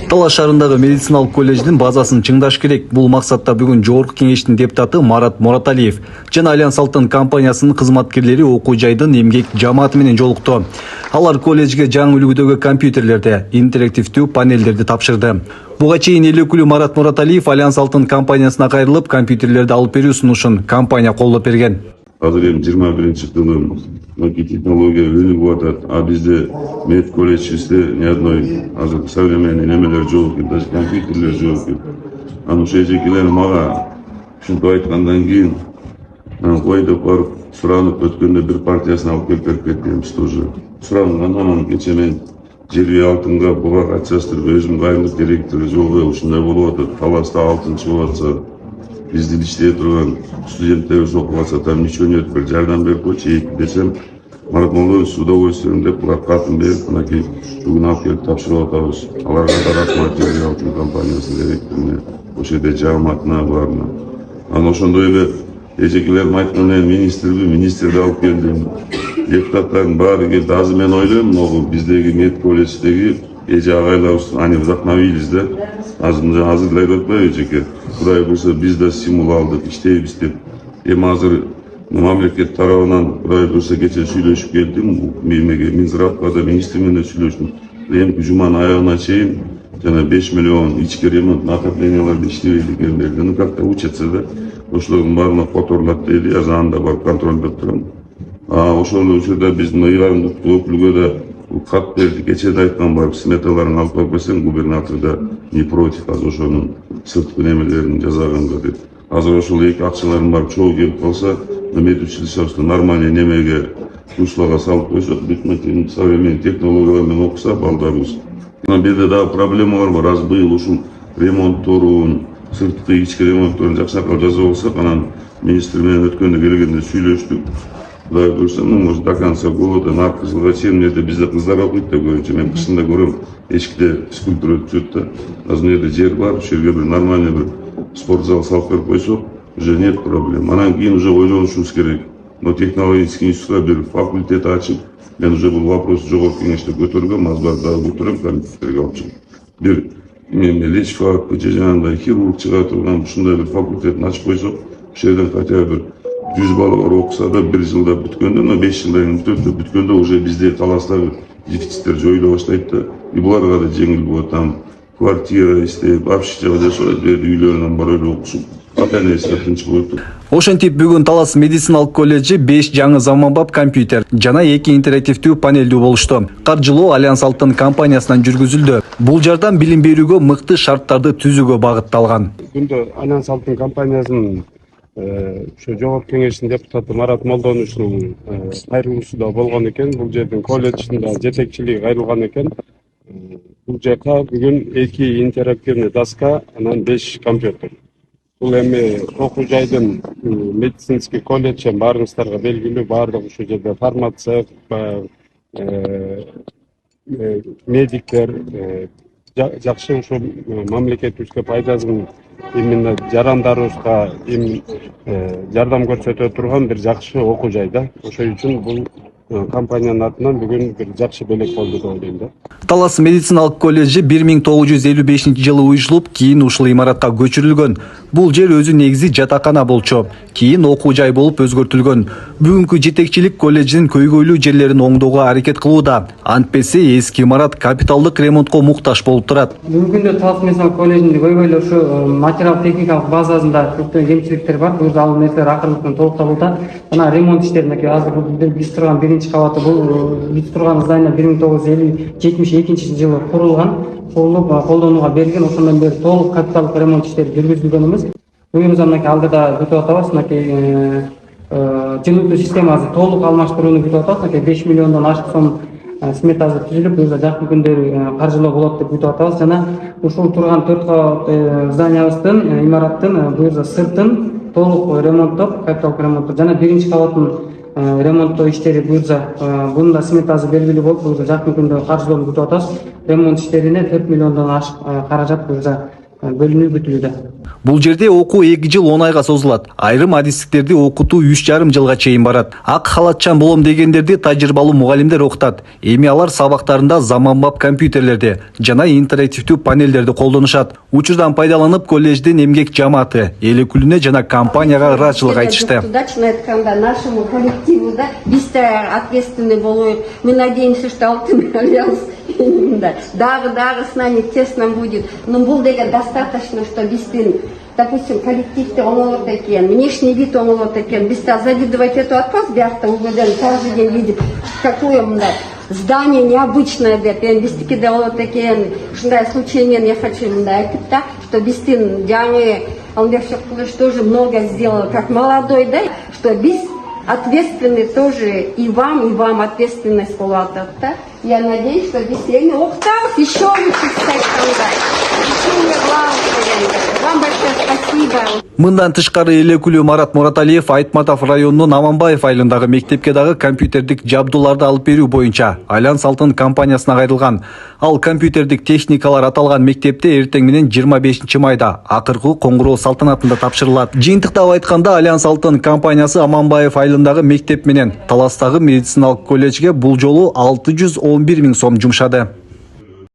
Талас шаарындагы медициналык колледждин базасын чыңдаш керек. Бул максатта бүгүн Жогорку кеңештин депутаты Марат Мураталиев жана Альянс Алтын компаниясынын кызматкерлери окуу жайдын эмгек жамааты менен жолукту. Алар колледжге жаңы үлгүдөгү компьютерлерди, интерактивдүү панелдерди тапшырды. Буга чейин эл өкүлү Марат Мураталиев Альянс Алтын компаниясына кайрылып, компьютерлерди алып берүү сунушун компания колдоп берген. Азыр эми 21-жылдын технология өнүгүп атат. А бизде мед колледжибизде ни одной азыр современный немелер жок экен, даже компьютерлер жок экен. Анан ошо эжекелер мага ушинтип айткандан кийин кой деп барып суранып өткөндө бир партиясын алып келип берип кеткенбиз тоже. Сурангандан анан кечээ мен Жерби алтынга буга катышастырып өзүм кайрылып директору жок ушундай болуп атат. Таласта алтын чыгып атса биздин иштей турган студенттерибиз окуп атса там ничего нет, бир жардам берип койчу десем, Марат Молдоевич с удовольствием деп булар катын берип, мынакей бүгүн алып келип тапшырып атабыз. Аларга да рахмат Жерби алтын компаниясынын директоруна, ошол жерде жамаатына баарына. Анан ошондой эле эжекелердин айтканынан министрди алып келдим. Депутаттардын баары келди. Азыр мен ойлойм, могу биздеги мед колледждеги эже агайларыбыз ани вдохновились да. Азыр эле айтып атпайбы эжеке? Кудай буюрса биз да стимул алдык, иштейбиз деп. Эми азыр мамлекет тарабынан Кудай буюрса кечээ сүйлөшүп келдим. Минздравга да министр менен сүйлөштүм. Эми жуманын аягына чейин жана 5 миллион ички ремонт накопленияларды иштебейт экендерди. Ну как-то учатся да. Ошолордун баарына которулат дейли, азыр анда барып контролдоп турам. Ошол учурда биздин ыйгарымдык өкүлгө да кат берди. Кечээ да айткан барып сметаларын алып коюп берсең, губернатор да не против азыр ошонун сырткы немелерин жасаганга деп. Азыр ошол эки акчаларын барып чогуу келип калса, мед училищебизди нормальный немеге руслага салып койсок, бүтүн современный технологиялар менен окуса балдарыбыз. Бул жерде дагы проблемалар бар. Аз быйыл ушул ремонтторун, сырткы ички ремонтторун жакшыраак жасап алсак, анан министр менен өткөндө келгенде сүйлөштүк. Кудай буюрса, может до конца года, наркы жылга чейин жерде бизде кыздар окуйт да көбүнчө. Мен кышында көрөм, эшикте скульптура өтүп да. Азыр жерде жер бар, ошол жерге бир нормальный бир спортзал салып берип койсок, уже нет проблем. Анан кийин уже ойлонушубуз керек. Но технологический институтка бир факультет ачып, мен уже бул вопрос жогорку кеңеште көтөргөм, азыр дагы көтөрөм, компьютерге алып чыгып. Бир лечь факты же жанагындай хирург чыга турган ушундай бир факультетин ачып койсок, ошол жерден хотя бы 100 балалар окуса да 1 жылда бүткөндө, но 5 жылдан кийин бүтөт, бүткөндө уже бизде таластагы дефициттер жоюла баштайт да. И буларга да жеңил болот. Там квартира иштеп, общежитие жашайт, үйлөрүнөн барып эле окушуп, ата-энеси тынч болот. Ошентип бүгүн Талас медициналык колледжи 5 жаңы заманбап компьютер жана 2 интерактивдүү панелдүү болушту. Каржылоо Альянс Алтын компаниясынан жүргүзүлдү. Бул жардам билим берүүгө мыкты шарттарды түзүүгө багытталган. Бүгүндө Альянс Алтын компаниясынын ошо жогорку кеңештин депутаты Марат Молдоновичтин кайрылуусу да болгон экен. Бул жердин колледждин да жетекчилиги кайрылган экен. Бул жака бүгүн 2 интерактивный доска, анан 5 компьютер. Бул эми окуу жайдын медицинский колледж баарыңыздарга белгилүү, баардык ушул жерде фармацевт, медиктер жакшы ушул мамлекетибизге пайдасын именно жарандарыбызга жардам көрсөтө турган бир жакшы окуу жай да. Ошол үчүн бул компаниянын атынан бүгүн бир жакшы белек болду деп ойлойм да. Талас медициналык колледжи 1955-жылы уюшулуп, кийин ушул имаратка көчүрүлгөн. Бул жер өзү негизи жатакана болчу, кийин окуу жай болуп өзгөртүлгөн. Бүгүнкү жетекчилик колледждин көйгөйлүү жерлерин оңдоого аракет кылууда. Антпесе эски имарат капиталдык ремонтко муктаж болуп турат. Бүгүнкү күндө Талас медициналык колледжинде көйгөйлүү ушу материал техникалык базасында көптөгөн кемчиликтер бар. Бул жерде ал нерселер акырындык толукталууда. Жана ремонт иштерине азыр биз турган биринчи кабаты бул биз турган здание 1972-жылы курулуп колдонууга берилген. Ошондон бери толук капиталдык ремонт иштери жүргүзүлгөн эмес. Буюрса мынакей алдыда күтүп атабыз, мынакей жылытуу системасы толук алмаштырууну күтүп атабыз. Мынакей 5 миллиондон ашык сом сметасы түзүлүп, буюрса жакын күндөрү каржылоо болот деп күтүп атабыз. Жана ушул турган 4 кабат зданиябыздын, имараттын буюрса сыртын толук ремонттоп, капиталдык ремонттоп жана биринчи кабаттын ремонттоо иштери буюрса бунун да сметасы белгилүү болуп, буюрса жакын күндө каржылоону күтүп атабыз. Ремонт иштерине 4 миллиондон ашык каражат буюрса бөлүнүү күтүлүүдө. Бул жерде окуу 2 жыл 10 айга созулат. Айрым адистиктерди окутуу 3,5 жылга чейин барат. Ак халатчан болом дегендерди тажрыйбалуу мугалимдер окутат. Эми алар сабактарында заманбап компьютерлерди жана интерактивдүү панелдерди колдонушат. Учурдан пайдаланып колледждин эмгек жамааты, эл өкүлүнө жана компанияга ыраазычылык айтышты. Удачно айтканда нашему коллективу, да, бизде ответственный болуп, мы надеемся, что Алтын альянс дагы с нами тесно будет. Но бул деген достаточно, что биздин, допустим, коллективде оңолот экен, внешний вид оңолот экен, бизде завидовать эту отказ биякта угоден каждый день видит, какое мындай здание необычное деп, биздики де болот экен. Ушундай случай менен я хочу мындай айтып да, что биздин жаңы Алмазбек Шокмулович тоже много сделал, как молодой, да, что биз ответственны тоже и вам ответственность болот да. Я надеюсь, что биз эми окутабыз, еще лучше стать кандай. Вам большое спасибо. Мындан тышкары эл өкүлү Марат Мораталиев Айтматов районунун Аманбаев айылындагы мектепке дагы компьютердик жабдууларды алып берүү боюнча Альянс Алтын компаниясына кайрылган. Ал компьютердик техникалар аталган мектепте эртең менен 25 майда акыркы коңгуроо салтанатында тапшырылат. Жыйынтыктап айтканда Альянс Алтын компаниясы Аманбаев айылындагы мектеп менен Таластагы медициналык колледжге бул жолу 611 000 сом жумшады.